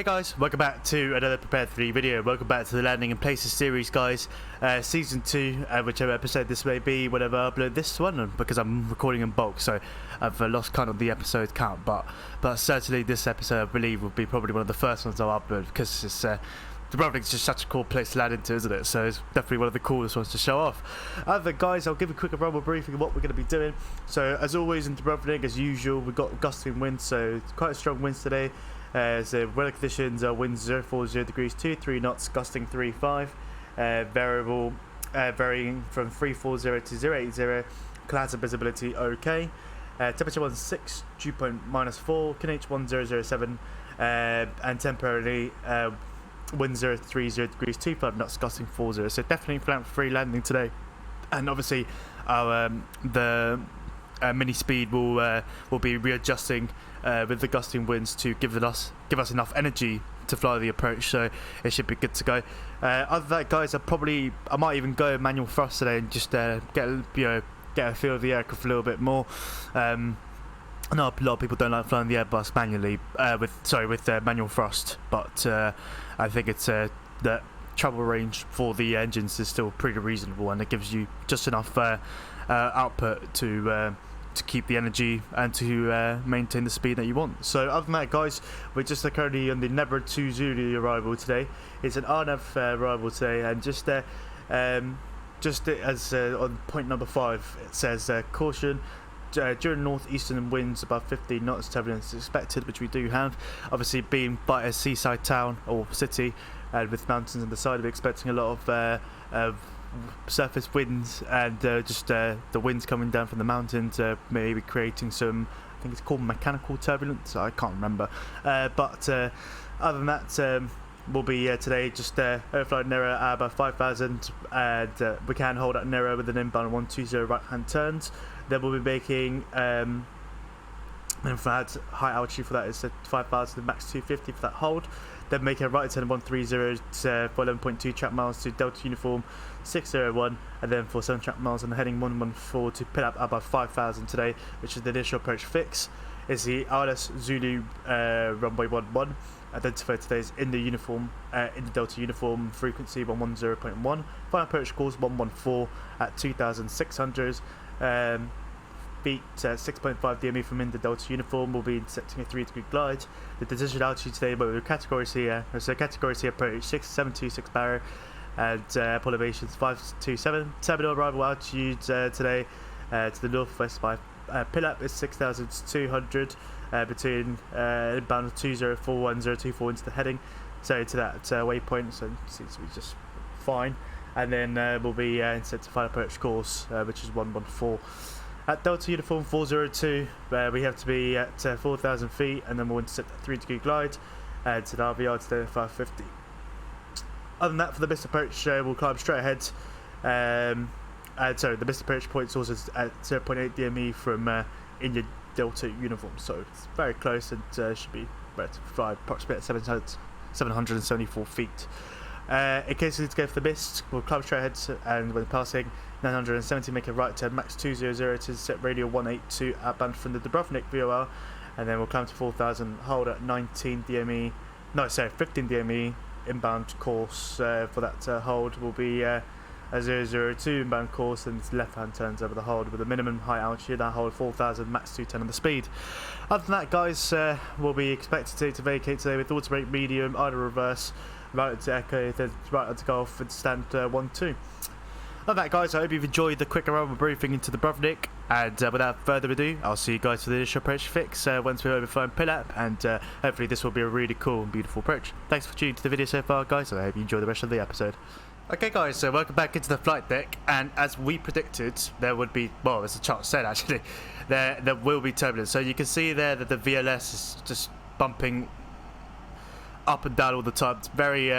Hey guys, welcome back to another Prepared 3 video. Welcome back to the Landing in Places series, guys. Season 2, whichever episode this may be, whenever I upload this one, because I'm recording in bulk, so I've lost count of the episode count. But certainly this episode, I believe, will be probably one of the first ones I'll upload, because it's Dubrovnik's just such a cool place to land into, isn't it? So it's definitely one of the coolest ones to show off. Other guys, I'll give a quick rumble briefing of what we're going to be doing. So as always in Dubrovnik, as usual, we've got gusting winds, so it's quite strong winds today. So weather conditions are winds 040 degrees 23 knots, gusting 35, variable varying from 340 to 080, clouds and visibility okay. Temperature 16, dew point -4, KNH 1007, and temporarily wind 030 degrees 25 knots, gusting 40. So definitely plan for free landing today. And obviously our the mini speed will be readjusting with the gusting winds to give us enough energy to fly the approach, so it should be good to go. Other than that, guys, I might even go manual thrust today and just get a feel of the aircraft a little bit more. I know a lot of people don't like flying the Airbus manually with manual thrust, but I think it's the travel range for the engines is still pretty reasonable, and it gives you just enough output to keep the energy and to maintain the speed that you want. So other than that, guys, we're just currently on the Nebra 2 Zulu arrival today. It's an RNAV arrival today, and just as on point number 5, it says caution during northeastern winds above 15 knots, turbulence is expected, which we do have. Obviously, being by a seaside town or city with mountains on the side, we're expecting a lot of surface winds, and just the winds coming down from the mountains, maybe creating some, I think it's called mechanical turbulence, I can't remember, but other than that, we'll be today just overflying Nero at about 5,000, and we can hold at Nero with an inbound 120 right hand turns. Then we'll be making and for that high altitude for that is 5,000, max 250 for that hold. Then make a right turn 130 for 11.2 track miles to Delta Uniform 601, and then for 7 track miles on the heading 114 to pit up above 5,000 today, which is the initial approach fix. Is the AORUS Zulu runway 11. Identified today is in the uniform, in the Delta Uniform, frequency 110.1. Final approach course 114 at 2,600 feet, 6.5 DME from in the Delta Uniform. Will be intercepting a 3-degree glide. The decision altitude today, but with category C, so category C approach 6726 barrow, and elevations 527. Terminal arrival altitude today to the northwest by PILOT is 6,200 between inbound 2041 024 into the heading, so to that waypoint, so it seems to be just fine. And then we'll be set to final approach course, which is 114. At Delta Uniform 402, we have to be at 4,000 feet, and then we'll intercept a 3-degree glide to the RVR today at 550. Other than that, for the missed approach, we'll climb straight ahead. Sorry, the missed approach point is also at 0.8 DME from in your Delta Uniform, so it's very close, and should be ready to fly approximately at 774 feet. In case we need to go for the mist, we'll climb straight ahead, and when passing 970, make a right turn, max 200 to set radio 182 outbound from the Dubrovnik VOR, and then we'll climb to 4,000, hold at 15 DME, inbound course for that hold will be a 002 inbound course, and left hand turns over the hold with a minimum high altitude. That hold 4,000, max 210 on the speed. Other than that, guys, we'll be expected to vacate today with automatic medium, either reverse, right to echo, then right onto golf and stand 1-2. Other than that, guys, I hope you've enjoyed the quick arrival briefing into Dubrovnik, and without further ado, I'll see you guys for the initial approach fix once we're overflying PILOT, and hopefully this will be a really cool and beautiful approach. Thanks for tuning to the video so far, guys, and I hope you enjoy the rest of the episode. Okay, guys, so welcome back into the flight deck, and as we predicted, there would be, well, as the chart said actually, there will be turbulence. So you can see there that the VLS is just bumping up and down all the time. It's very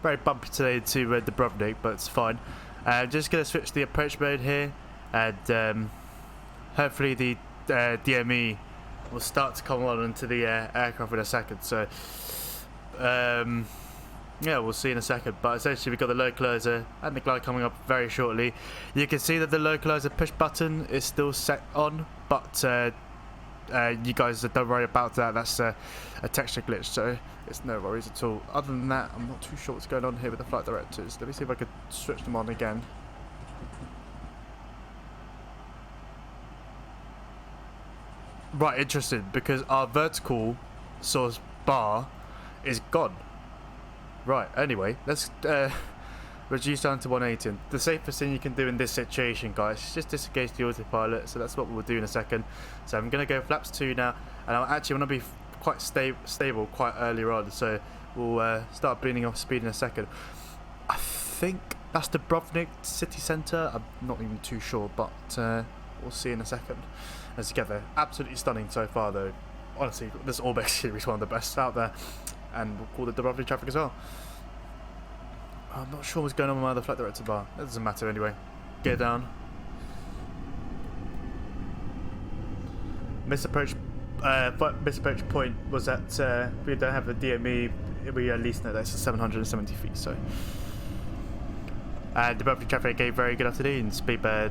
bumpy today to Dubrovnik, but it's fine. I'm just going to switch the approach mode here, and hopefully the DME will start to come on into the aircraft in a second. So yeah, we'll see in a second, but essentially we've got the localizer and the glide coming up very shortly. You can see that the localizer push button is still set on, but you guys don't worry about that. That's a texture glitch, so it's no worries at all. Other than that, I'm not too sure what's going on here with the flight directors. Let me see if I could switch them on again. Right, interesting, because our vertical source bar is gone. Right, anyway, let's reduce down to 180. The safest thing you can do in this situation, guys, is just disengage the autopilot, so that's what we'll do in a second. So I'm going to go flaps 2 now, and I actually want to be quite stable quite earlier on, so we'll start bleeding off speed in a second. I think that's the Dubrovnik city centre, I'm not even too sure, but we'll see in a second. As together, absolutely stunning so far though. Honestly, this ORBX series is one of the best out there, and we'll call it the Dubrovnik traffic as well. I'm not sure what's going on with my other flight director bar. That doesn't matter anyway. Get down. Misapproach point was that we don't have the DME. We at least know that's 770 feet. So, the Dubrovnik traffic gave very good afternoon. Speedbird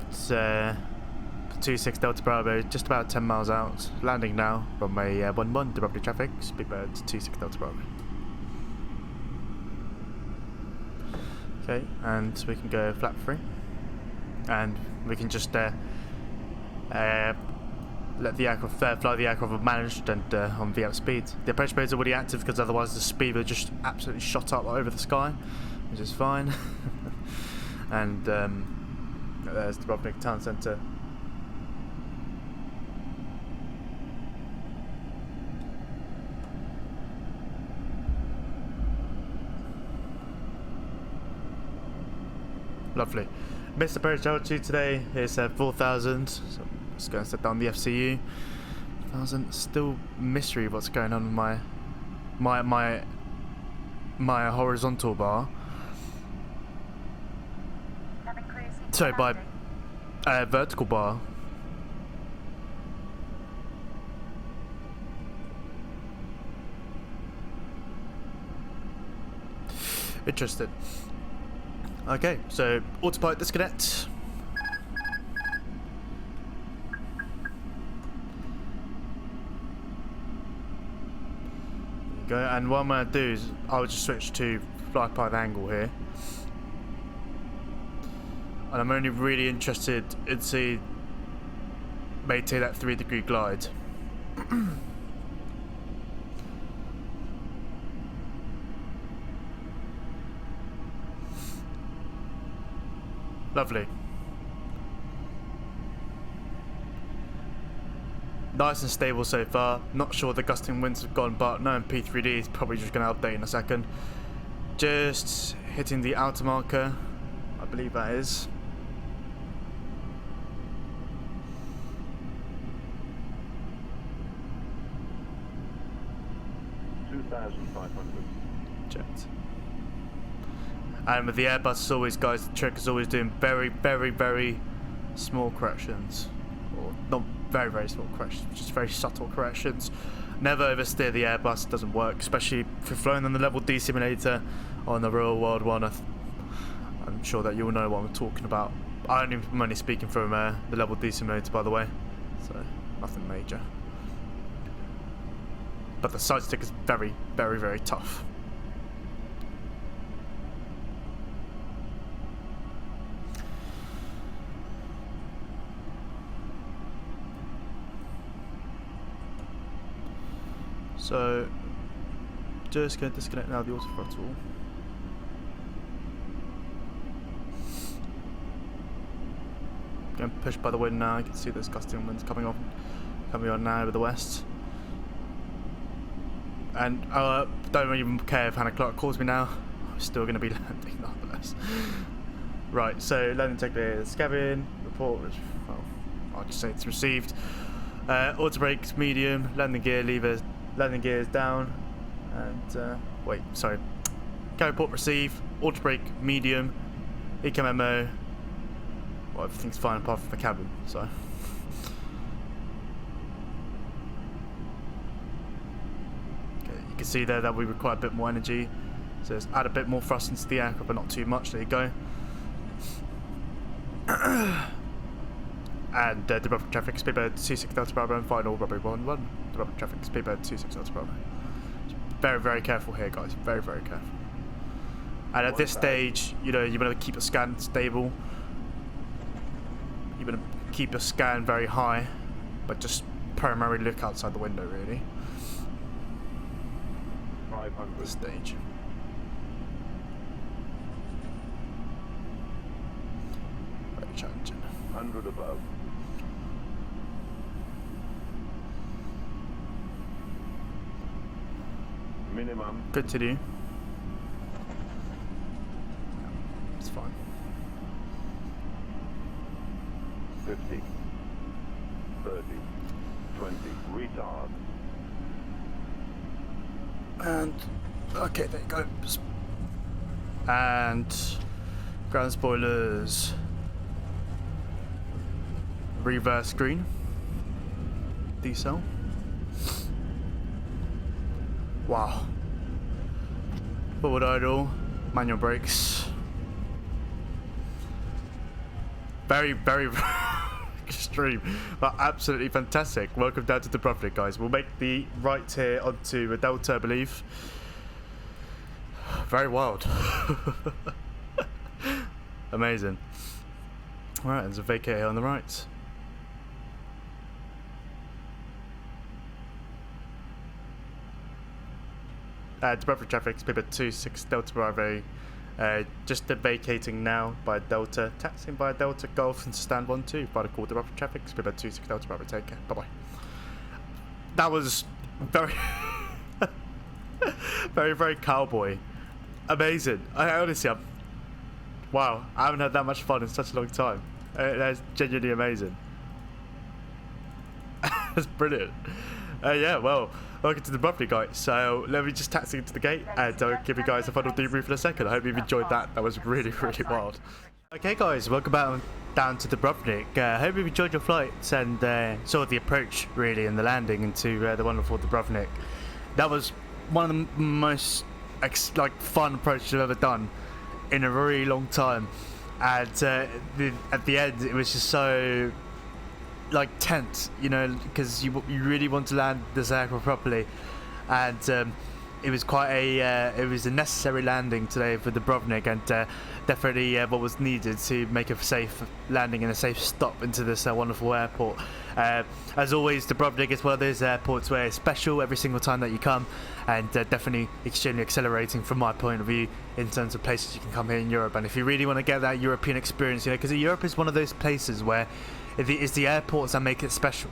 26 Delta Bravo, just about 10 miles out. Landing now from a 11 Dubrovnik traffic. Speedbird 26 Delta Bravo. Okay, and we can go flap 3, and we can just let the aircraft fly the aircraft managed and on VF speed. The approach mode is already active because otherwise the speed would just absolutely shot up over the sky, which is fine. And there's the Dubrovnik town centre. Lovely. Missed approach altitude today is 4,000. So let's go and set down the FCU. 1,000. Still mystery what's going on with my horizontal bar. Sorry, my vertical bar. Interesting. Okay, so autopilot disconnect. Go, and what I'm going to do is I'll just switch to fly by the angle here. And I'm only really interested in seeing maintain that 3-degree glide. Lovely. Nice and stable so far. Not sure the gusting winds have gone, but knowing P3D is probably just going to update in a second. Just hitting the outer marker, I believe that is. Checked. And with the Airbus, as always, guys, the trick is always doing very, very, very small corrections. Or not very, very small corrections, just very subtle corrections. Never oversteer the Airbus, it doesn't work, especially if you're flying on the level D simulator on the real world one. I'm sure that you'll know what I'm talking about. I'm only speaking from the level D simulator, by the way, so nothing major. But the side stick is very, very, very tough. So, just going to disconnect now the auto throttle. Getting pushed by the wind now. You can see those gusting winds coming on now over the west. And don't even care if Hannah Clark calls me now. I'm still going to be landing nonetheless. Right, so landing technique is Gavin report. Which, well, I'll just say it's received. Auto brakes medium. Landing gear lever. Landing gear is down, and wait, sorry. Carry report receive, auto brake medium, ecam MO. Well, everything's fine apart from the cabin, so. Okay, you can see there that we require a bit more energy, so let's add a bit more thrust into the aircraft, but not too much. There you go. And Dubrovnik traffic, speedbird 26 Delta Bravo and final runway 11. Dubrovnik traffic, speedbird 26 Delta Bravo. Very, very careful here, guys. Very, very careful. And at this stage, you know, you want to keep your scan stable. You want to keep your scan very high, but just primarily look outside the window, really. 500. This stage. Very challenging. 100 above. Minimum. Good to do. It's fine. 50. 30. 20. Retard. And okay, there you go. And ground spoilers. Reverse green. Decel. Wow. Forward idle. Manual brakes. Very, very extreme, but absolutely fantastic. Welcome down to Dubrovnik, guys. We'll make the right here onto a Delta, I believe. Very wild. Amazing. Alright, there's a vacate here on the right. Dubrovnik traffic, speedbird 26 Delta Bravo. Just vacating now by Delta, taxiing by Delta Golf into stand 1-2. Final call Dubrovnik traffic, speedbird 26 Delta Bravo. Take care. Bye bye. That was very, very, very cowboy. Amazing. I honestly, wow. I haven't had that much fun in such a long time. That's genuinely amazing. That's brilliant. Yeah, well, welcome to Dubrovnik, guys. So let me just taxi into the gate and I'll give you guys a final debrief in a second. I hope you've enjoyed that. That was really, really wild. Okay, guys, welcome back down to Dubrovnik. I hope you've enjoyed your flights and saw the approach, really, and the landing into the wonderful Dubrovnik. That was one of the most fun approaches I've ever done in a really long time. And at the end, it was just so tense, you know, because you really want to land this aircraft properly, and it was quite a necessary landing today for Dubrovnik, and definitely what was needed to make a safe landing and a safe stop into this wonderful airport. As always, Dubrovnik is one of those airports where it's special every single time that you come, and definitely extremely accelerating from my point of view in terms of places you can come here in Europe. And if you really want to get that European experience, you know, because Europe is one of those places where it's the airports that make it special.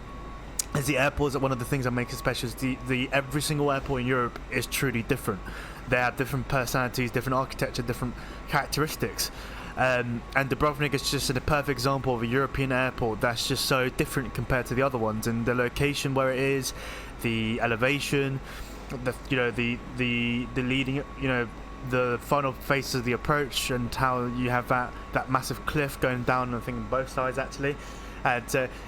It's the airports that one of the things that makes it special is every single airport in Europe is truly different. They have different personalities, different architecture, different characteristics. And Dubrovnik is just a perfect example of a European airport that's just so different compared to the other ones, and the location where it is, the elevation, the leading, you know, the final phase of the approach, and how you have that massive cliff going down, I think on both sides actually. And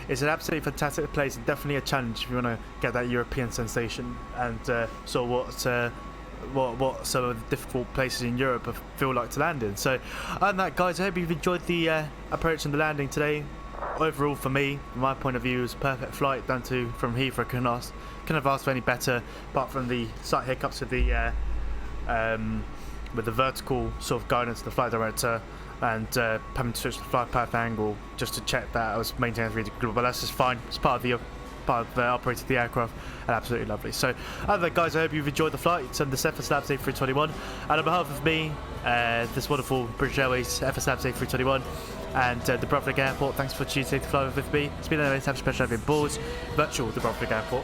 it's an absolutely fantastic place, and definitely a challenge if you want to get that European sensation and saw what some of the difficult places in Europe feel like to land in. So other than that, guys, I hope you've enjoyed the approach and the landing today. Overall, for me, from my point of view, it was a perfect flight down to from Heathrow. Couldn't have asked for any better, apart from the slight hiccups with the vertical sort of guidance of the flight director, and having to switch the flight path angle just to check that I was maintaining 3 degrees, but that's just fine. It's part of the operating the aircraft, and absolutely lovely. So other than that, guys, I hope you've enjoyed the flight and the FSlabs A321, and on behalf of me, this wonderful British Airways FSlabs A321 and Dubrovnik Airport, thanks for choosing to fly with me. It's been an amazing special having board virtual Dubrovnik Airport,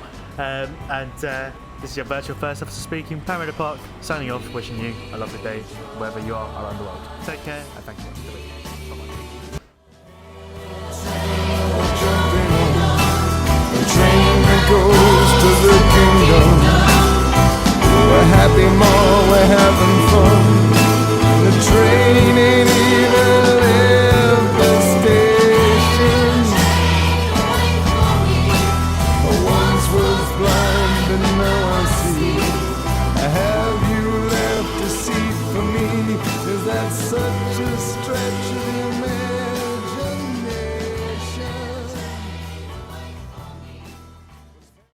this is your virtual first officer speaking, Paramount Park, signing off, wishing you a lovely day wherever you are around the world. Take care, and thanks for watching the video.